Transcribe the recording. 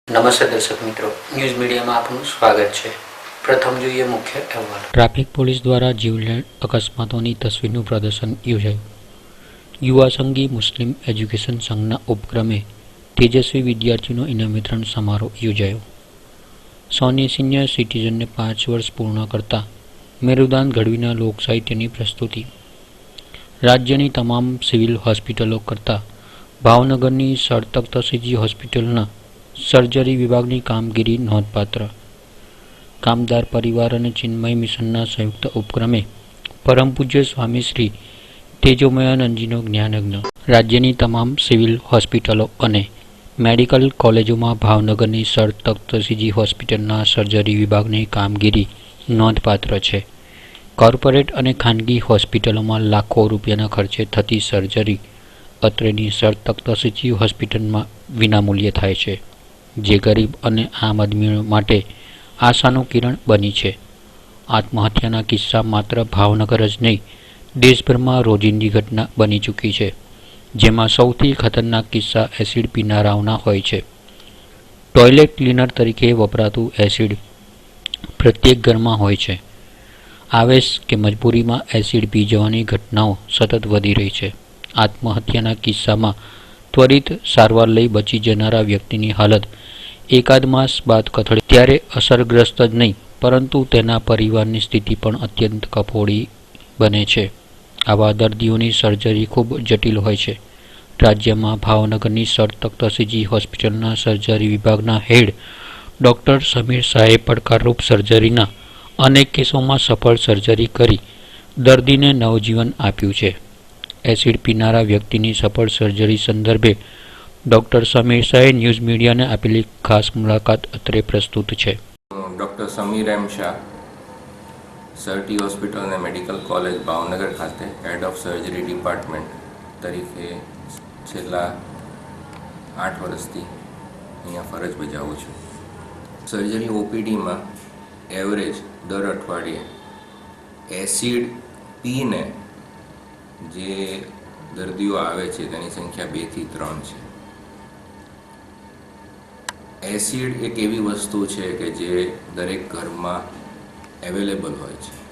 નમસ્તે દર્શક મિત્રો, ન્યૂઝ મીડિયામાં આપનું સ્વાગત છે. પ્રથમ જોઈએ મુખ્ય અહેવાલ. ટ્રાફિક પોલીસ દ્વારા જીવલેણ અકસ્માતોની તસવીરનું પ્રદર્શન યોજાયું. યુવા સંઘી મુસ્લિમ એજ્યુકેશન સંઘના ઉપક્રમે તેજસ્વી વિદ્યાર્થીઓનો ઇનામ વિતરણ સમારોહ યોજાયો. સોની સિનિયર સિટીઝનને 5 વર્ષ પૂર્ણ કરતા મેરુદાન ગઢવીના લોક સાહિત્યની પ્રસ્તુતિ. રાજ્યની તમામ સિવિલ હોસ્પિટલો કરતાં ભાવનગરની સર તખ્તશ્રીજી હોસ્પિટલના સર્જરી વિભાગની કામગીરી નોંધપાત્ર. કામદાર પરિવાર અને ચિન્મય મિશનના સંયુક્ત ઉપક્રમે પરમ પૂજ્ય સ્વામી શ્રી તેજોમયાનંદજીનો જ્ઞાનયજ્ઞ. રાજ્યની તમામ સિવિલ હોસ્પિટલો અને મેડિકલ કોલેજોમાં ભાવનગરની સર તખ્તશ્રીજી હોસ્પિટલના સર્જરી વિભાગની કામગીરી નોંધપાત્ર છે. કોર્પોરેટ અને ખાનગી હોસ્પિટલોમાં લાખો રૂપિયાના ખર્ચે થતી સર્જરી અત્રેની સર તખ્તશ્રીજી હોસ્પિટલમાં વિનામૂલ્યે થાય છે, જે ગરીબ અને આમ આદમી માટે આશાનું કિરણ બની છે. આત્મહત્યાના કિસ્સા માત્ર ભાવનગર જ નહીં, દેશભરમાં રોજિંદી ઘટના બની ચૂકી છે, જેમાં સૌથી ખતરનાક કિસ્સા એસિડ પીનારાઓના હોય છે. ટોયલેટ ક્લીનર તરીકે વપરાતું એસિડ પ્રત્યેક ઘરમાં હોય છે. આવેશ કે મજબૂરીમાં એસિડ પી જવાની ઘટનાઓ સતત વધી રહી છે. આત્મહત્યાના કિસ્સામાં ત્વરિત સારવાર લઈ બચી જનારા વ્યક્તિની હાલત એકાદ માસ બાદ કથળે ત્યારે અસરગ્રસ્ત જ નહીં, પરંતુ તેના પરિવારની સ્થિતિ પણ અત્યંત કફોડી બને છે. આવા દર્દીઓની સર્જરી ખૂબ જટિલ હોય છે. રાજ્યમાં ભાવનગરની સર તખ્તશ્રીજી હોસ્પિટલના સર્જરી વિભાગના હેડ ડૉક્ટર સમીર શાહે પડકારરૂપ સર્જરીના અનેક કેસોમાં સફળ સર્જરી કરી દર્દીને નવજીવન આપ્યું છે. એસિડ પીનારા વ્યક્તિની સફળ સર્જરી સંદર્ભે ડૉક્ટર સમીર શાહે ન્યૂઝ મીડિયાને આપેલી ખાસ મુલાકાત અત્રે પ્રસ્તુત છે. ડૉક્ટર સમીર એમ શાહ, સરટી હોસ્પિટલ અને મેડિકલ કોલેજ ભાવનગર ખાતે હેડ ઓફ સર્જરી ડિપાર્ટમેન્ટ તરીકે છેલ્લા 8 વર્ષથી અહીંયા ફરજ બજાવું છું. સર્જરી ઓપીડીમાં એવરેજ દર અઠવાડિયે એસિડ પીને જે દર્દીઓ આવે છે તેની સંખ્યા 2 થી 3 છે. એસિડ એક એવી વસ્તુ છે કે જે દરેક ઘરમાં અવેલેબલ હોય છે.